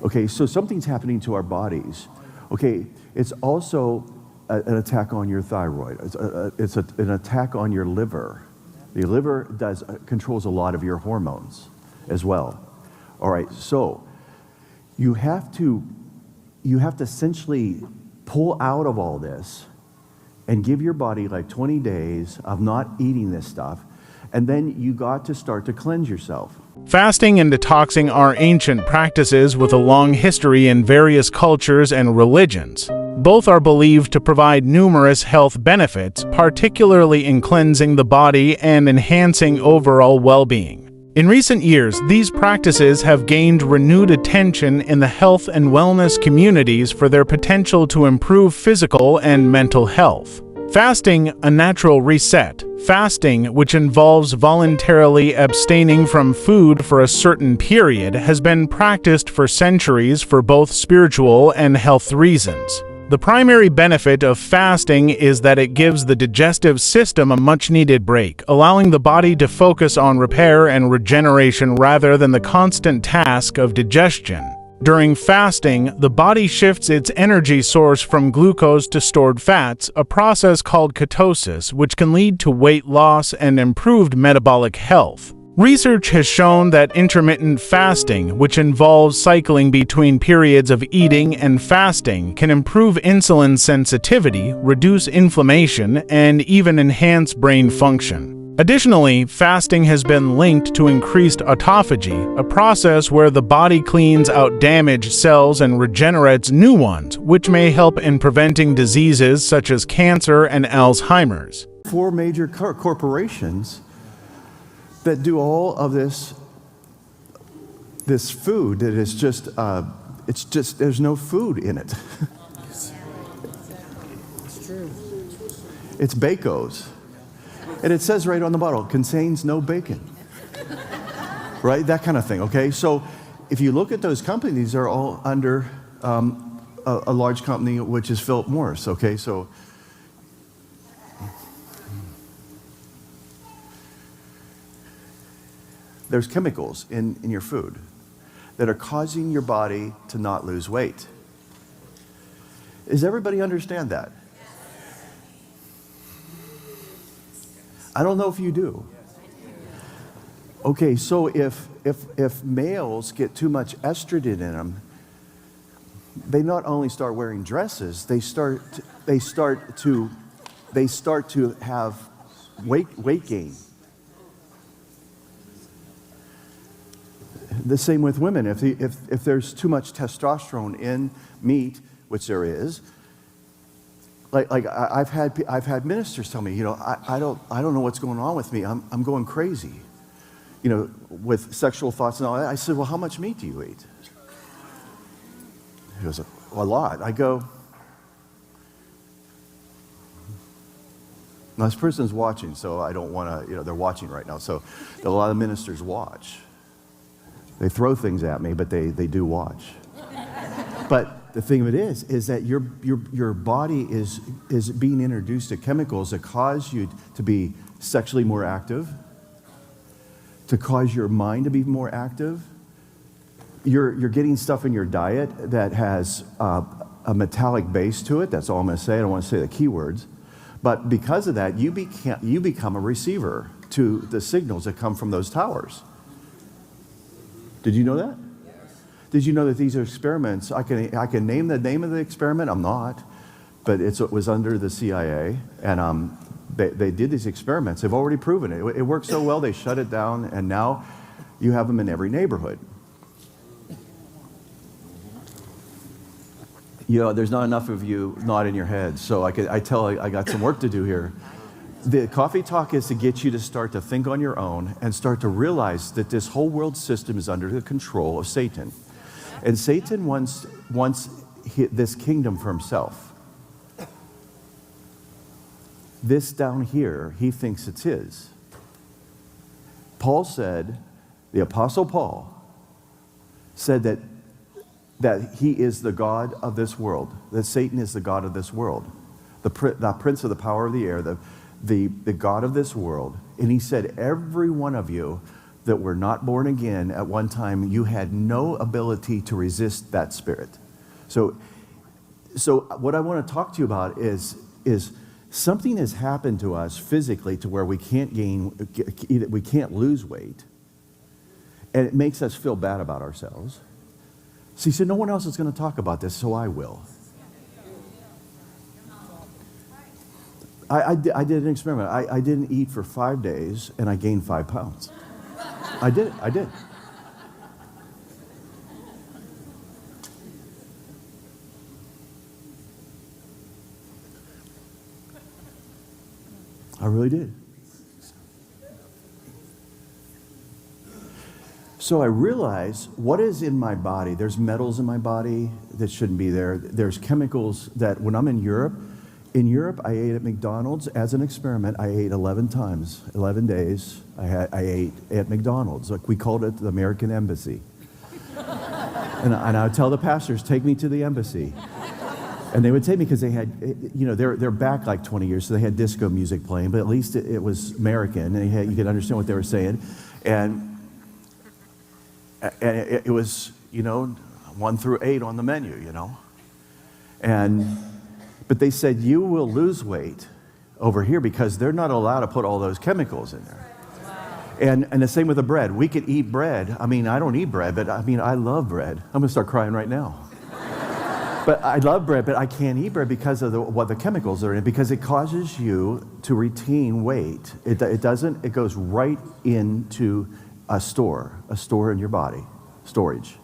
Okay, so something's happening to our bodies. Okay, it's also an attack on your thyroid. It's an attack on your liver. The liver controls a lot of your hormones as well. All right, so you have to essentially pull out of all this and give your body like 20 days of not eating this stuff, and then you got to start to cleanse yourself. Fasting and detoxing are ancient practices with a long history in various cultures and religions. Both are believed to provide numerous health benefits, particularly in cleansing the body and enhancing overall well-being. In recent years, these practices have gained renewed attention in the health and wellness communities for their potential to improve physical and mental health. Fasting, a natural reset. Fasting, which involves voluntarily abstaining from food for a certain period, has been practiced for centuries for both spiritual and health reasons. The primary benefit of fasting is that it gives the digestive system a much-needed break, allowing the body to focus on repair and regeneration rather than the constant task of digestion. During fasting, the body shifts its energy source from glucose to stored fats, a process called ketosis, which can lead to weight loss and improved metabolic health. Research has shown that intermittent fasting, which involves cycling between periods of eating and fasting, can improve insulin sensitivity, reduce inflammation, and even enhance brain function. Additionally, fasting has been linked to increased autophagy, a process where the body cleans out damaged cells and regenerates new ones, which may help in preventing diseases such as cancer and Alzheimer's. 4 major corporations that do all of this food that is just, there's no food in it. It's true. It's Bacos. And it says right on the bottle, contains no bacon. Right? That kind of thing, okay? So if you look at those companies, they're all under a large company, which is Philip Morris, okay? So there's chemicals in your food that are causing your body to not lose weight. Does everybody understand that? I don't know if you do. Okay, so if males get too much estrogen in them, they not only start wearing dresses, they start to have weight gain. The same with women. If there's too much testosterone in meat, which there is, like I've had ministers tell me, you know, I don't know what's going on with me. I'm going crazy, you know, with sexual thoughts and all that. I said, well, how much meat do you eat? He goes, a lot. I go, now this person's watching, so I don't want to, you know, they're watching right now. So a lot of ministers watch. They throw things at me, but they do watch. But the thing of it is that your body is being introduced to chemicals that cause you to be sexually more active, to cause your mind to be more active. You're getting stuff in your diet that has a metallic base to it. That's all I'm going to say. I don't want to say the keywords. But because of that, you become a receiver to the signals that come from those towers. Did you know that? Yes. Did you know that these are experiments? I can name the name of the experiment. I'm not, but it was under the CIA, and they did these experiments. They've already proven it. It worked so well they shut it down, and now you have them in every neighborhood. You know, there's not enough of you nodding your head, so I got some work to do here. The coffee talk is to get you to start to think on your own and start to realize that this whole world system is under the control of Satan. And Satan wants this kingdom for himself. This down here, he thinks it's his. Paul said, the Apostle Paul said that he is the God of this world, that Satan is the God of this world, the prince of the power of the air, the God of this world. And he said, every one of you that were not born again at one time, you had no ability to resist that spirit. So what I want to talk to you about is something has happened to us physically to where we can't lose weight, and it makes us feel bad about ourselves. So he said, no one else is going to talk about this, so I will. I did an experiment. I didn't eat for 5 days, and I gained 5 pounds. I did. I really did. So I realized what is in my body. There's metals in my body that shouldn't be there. There's chemicals that when I'm in Europe, I ate at McDonald's as an experiment. I ate 11 times, 11 days. I ate at McDonald's. Like we called it the American Embassy. And I would tell the pastors, take me to the embassy. And they would take me because they had, they're back like 20 years, so they had disco music playing, but at least it was American, and you could understand what they were saying. And it was, 1 through 8 on the menu, But they said, you will lose weight over here because they're not allowed to put all those chemicals in there. And the same with the bread. We could eat bread. I mean, I don't eat bread, but I love bread. I'm going to start crying right now. But I love bread, but I can't eat bread because of what the chemicals are in it, because it causes you to retain weight. It doesn't, it goes right into a store in your body, storage.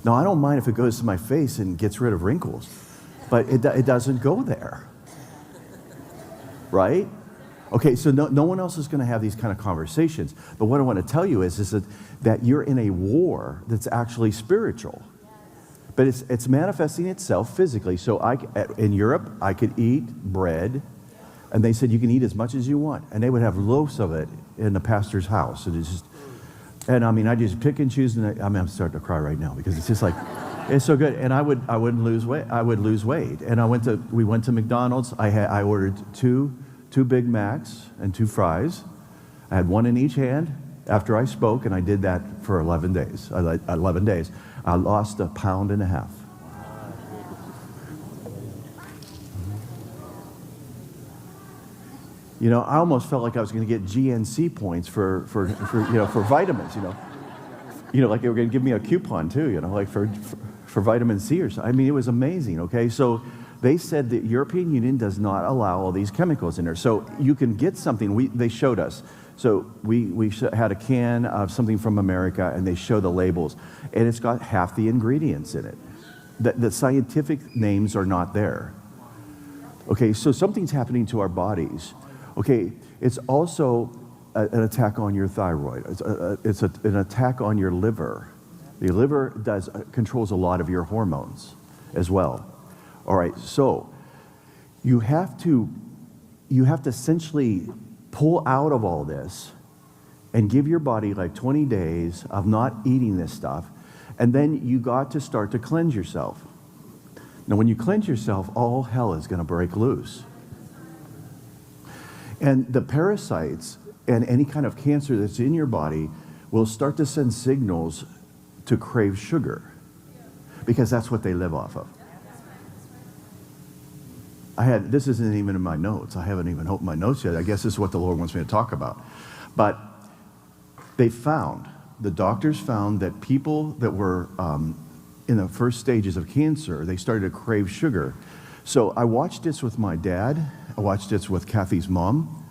Now, I don't mind if it goes to my face and gets rid of wrinkles, but it doesn't go there, right? Okay, so no one else is going to have these kind of conversations. But what I want to tell you is that you're in a war that's actually spiritual. But it's manifesting itself physically. So in Europe, I could eat bread, and they said you can eat as much as you want. And they would have loaves of it in the pastor's house. I just pick and choose, and I'm starting to cry right now because it's just like, it's so good. And I wouldn't lose weight. I would lose weight. And we went to McDonald's. I ordered two Big Macs and 2 fries. I had one in each hand after I spoke, and I did that for 11 days. 11 days. I lost 1.5 pounds. I almost felt like I was going to get GNC points for vitamins. Like they were going to give me a coupon too. Like for vitamin C or something. It was amazing. Okay, so they said the European Union does not allow all these chemicals in there. So you can get something. They showed us. So we had a can of something from America, and they show the labels, and it's got half the ingredients in it. The scientific names are not there. Okay, so something's happening to our bodies. Okay, it's also an attack on your thyroid. It's an attack on your liver. The liver controls a lot of your hormones as well. All right, so you have to essentially pull out of all this and give your body like 20 days of not eating this stuff, and then you got to start to cleanse yourself. Now, when you cleanse yourself, all hell is going to break loose. And the parasites and any kind of cancer that's in your body will start to send signals to crave sugar, because that's what they live off of. This isn't even in my notes. I haven't even opened my notes yet. I guess this is what the Lord wants me to talk about. But the doctors found that people that were in the first stages of cancer, they started to crave sugar. So I watched this with my dad. I watched this with Kathy's mom.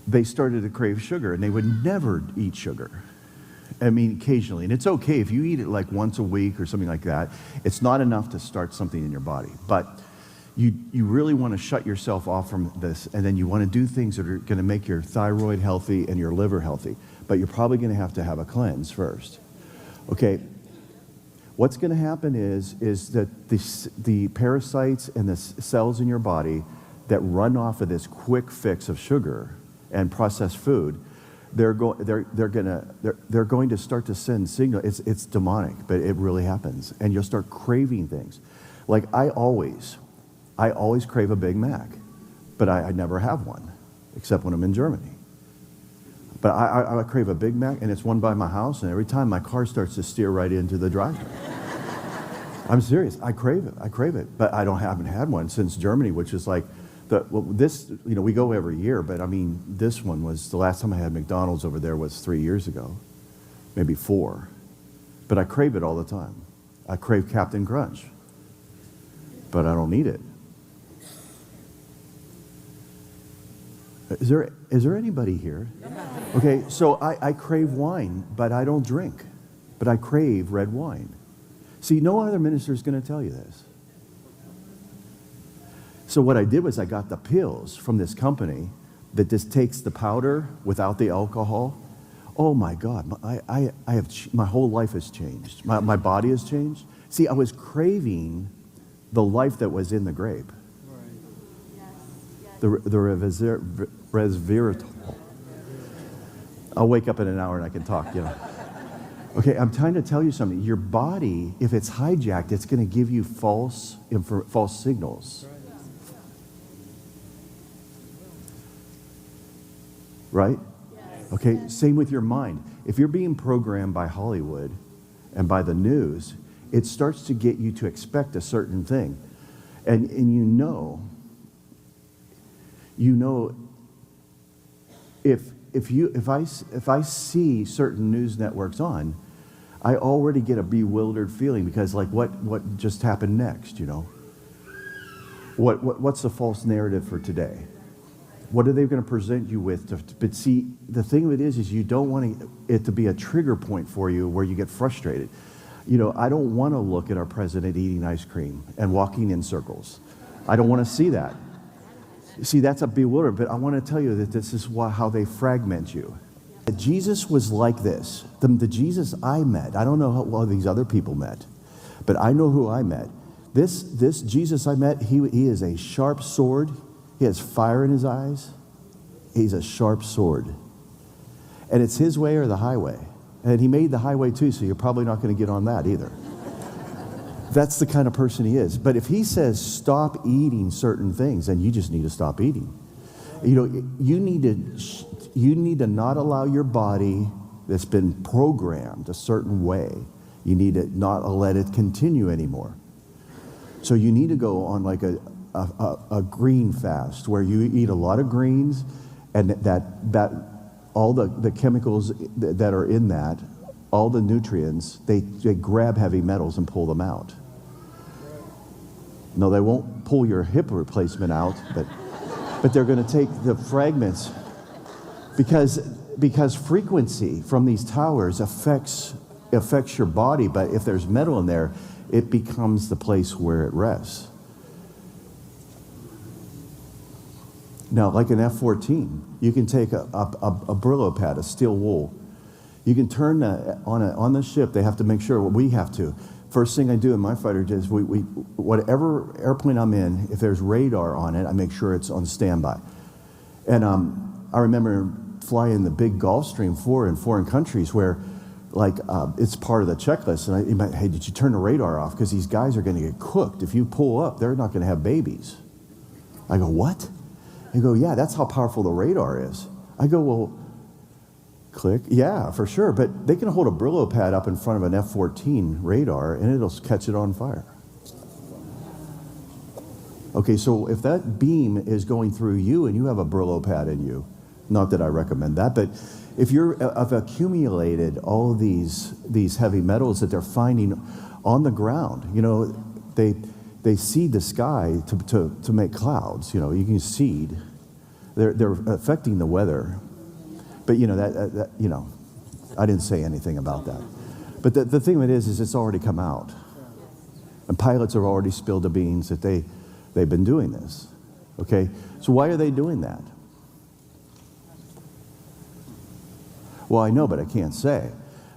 They started to crave sugar, and they would never eat sugar. Occasionally. And it's okay if you eat it like once a week or something like that. It's not enough to start something in your body. But you really want to shut yourself off from this, and then you want to do things that are going to make your thyroid healthy and your liver healthy. But you're probably going to have a cleanse first. Okay, what's going to happen is that the parasites and the cells in your body that run off of this quick fix of sugar and processed food, they're going to start to send signals. It's demonic, but it really happens, and you'll start craving things. Like I always crave a Big Mac, but I never have one. except when I'm in Germany. But I crave a Big Mac, and it's one by my house, and every time my car starts to steer right into the driveway. I'm serious. I crave it. But I haven't had one since Germany, which is like, we go every year, but I mean, this one was, the last time I had McDonald's over there was 3 years ago, maybe 4. But I crave it all the time. I crave Captain Crunch, but I don't need it. Is there anybody here? Okay, so I crave wine, but I don't drink. But I crave red wine. See, no other minister is going to tell you this. So what I did was I got the pills from this company that just takes the powder without the alcohol. Oh my God, my whole life has changed. My body has changed. See, I was craving the life that was in the grape. The resveratrol. I'll wake up in an hour and I can talk, Okay, I'm trying to tell you something. Your body, if it's hijacked, it's going to give you false signals. Right? Okay, same with your mind. If you're being programmed by Hollywood and by the news, it starts to get you to expect a certain thing. And you know, if I see certain news networks on, I already get a bewildered feeling because like what just happened next, What's the false narrative for today? What are they going to present you with? But see, the thing of it is you don't want it to be a trigger point for you where you get frustrated. I don't want to look at our president eating ice cream and walking in circles. I don't want to see that. See, that's a bewilderment, but I want to tell you that this is how they fragment you. Jesus was like this. The Jesus I met, I don't know how well these other people met, but I know who I met. This Jesus I met, he is a sharp sword. He has fire in his eyes. He's a sharp sword. And it's his way or the highway. And he made the highway too, so you're probably not going to get on that either. That's the kind of person he is. But if he says stop eating certain things, then you just need to stop eating. You need to not allow your body that's been programmed a certain way. You need to not let it continue anymore. So you need to go on like a green fast where you eat a lot of greens, and that all the chemicals that are in that, all the nutrients, they grab heavy metals and pull them out. No, they won't pull your hip replacement out, but they're going to take the fragments because frequency from these towers affects your body. But if there's metal in there, it becomes the place where it rests. Now, like an F-14, you can take a Brillo pad, a steel wool. You can turn on the ship. They have to make sure, we have to. First thing I do in my fighter jet is whatever airplane I'm in, if there's radar on it, I make sure it's on standby. And I remember flying the big Gulfstream 4 in foreign countries where, it's part of the checklist. And hey, did you turn the radar off? Because these guys are going to get cooked. If you pull up, they're not going to have babies. I go, what? They go, yeah, that's how powerful the radar is. I go, well, click. Yeah, for sure. But they can hold a Brillo pad up in front of an F-14 radar and it'll catch it on fire. Okay, so if that beam is going through you and you have a Brillo pad in you, not that I recommend that, but if have accumulated all of these heavy metals that they're finding on the ground, they seed the sky to make clouds. You can seed. They're affecting the weather. But I didn't say anything about that. But the thing of it is it's already come out. And pilots have already spilled the beans that they've been doing this. Okay? So why are they doing that? Well, I know, but I can't say.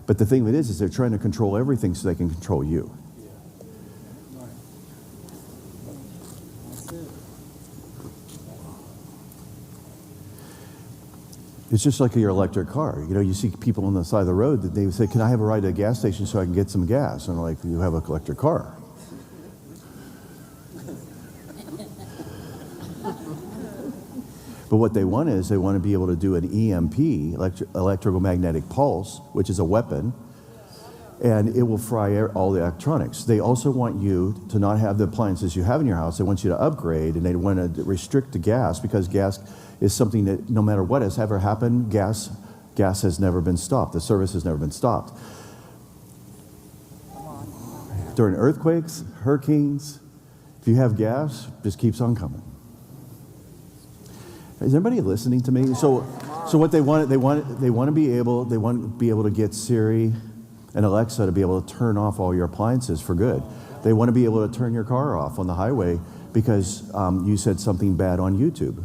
But the thing of it is they're trying to control everything so they can control you. It's just like your electric car. You see people on the side of the road that they say, can I have a ride to a gas station so I can get some gas? And I'm like, you have an electric car. But what they want is they want to be able to do an EMP, electromagnetic pulse, which is a weapon, and it will fry all the electronics. They also want you to not have the appliances you have in your house. They want you to upgrade, and they want to restrict the gas, because gas is something that no matter what has ever happened, gas has never been stopped. The service has never been stopped. During earthquakes, hurricanes, if you have gas, it just keeps on coming. Is everybody listening to me? So what they want to be able to get Siri and Alexa to be able to turn off all your appliances for good. They want to be able to turn your car off on the highway because you said something bad on YouTube.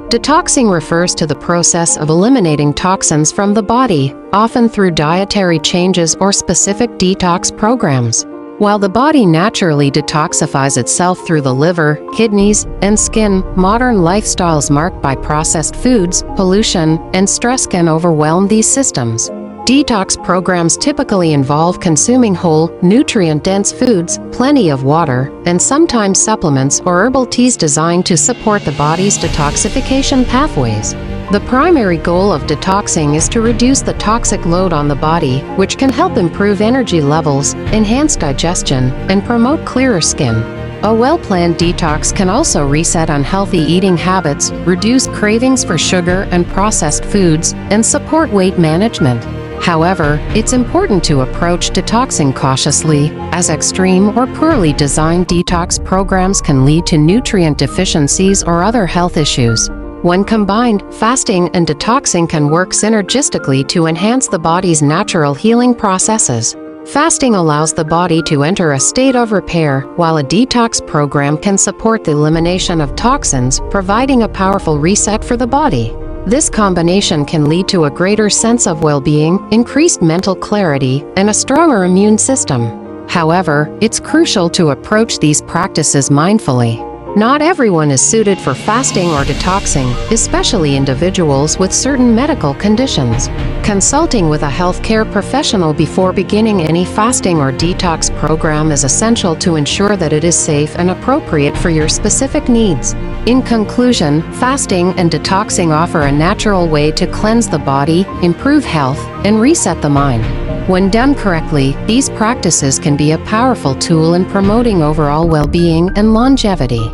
Detoxing refers to the process of eliminating toxins from the body, often through dietary changes or specific detox programs. While the body naturally detoxifies itself through the liver, kidneys, and skin, modern lifestyles marked by processed foods, pollution, and stress can overwhelm these systems. Detox programs typically involve consuming whole, nutrient-dense foods, plenty of water, and sometimes supplements or herbal teas designed to support the body's detoxification pathways. The primary goal of detoxing is to reduce the toxic load on the body, which can help improve energy levels, enhance digestion, and promote clearer skin. A well-planned detox can also reset unhealthy eating habits, reduce cravings for sugar and processed foods, and support weight management. However, it's important to approach detoxing cautiously, as extreme or poorly designed detox programs can lead to nutrient deficiencies or other health issues. When combined, fasting and detoxing can work synergistically to enhance the body's natural healing processes. Fasting allows the body to enter a state of repair, while a detox program can support the elimination of toxins, providing a powerful reset for the body. This combination can lead to a greater sense of well-being, increased mental clarity, and a stronger immune system. However, it's crucial to approach these practices mindfully. Not everyone is suited for fasting or detoxing, especially individuals with certain medical conditions. Consulting with a healthcare professional before beginning any fasting or detox program is essential to ensure that it is safe and appropriate for your specific needs. In conclusion, fasting and detoxing offer a natural way to cleanse the body, improve health, and reset the mind. When done correctly, these practices can be a powerful tool in promoting overall well-being and longevity.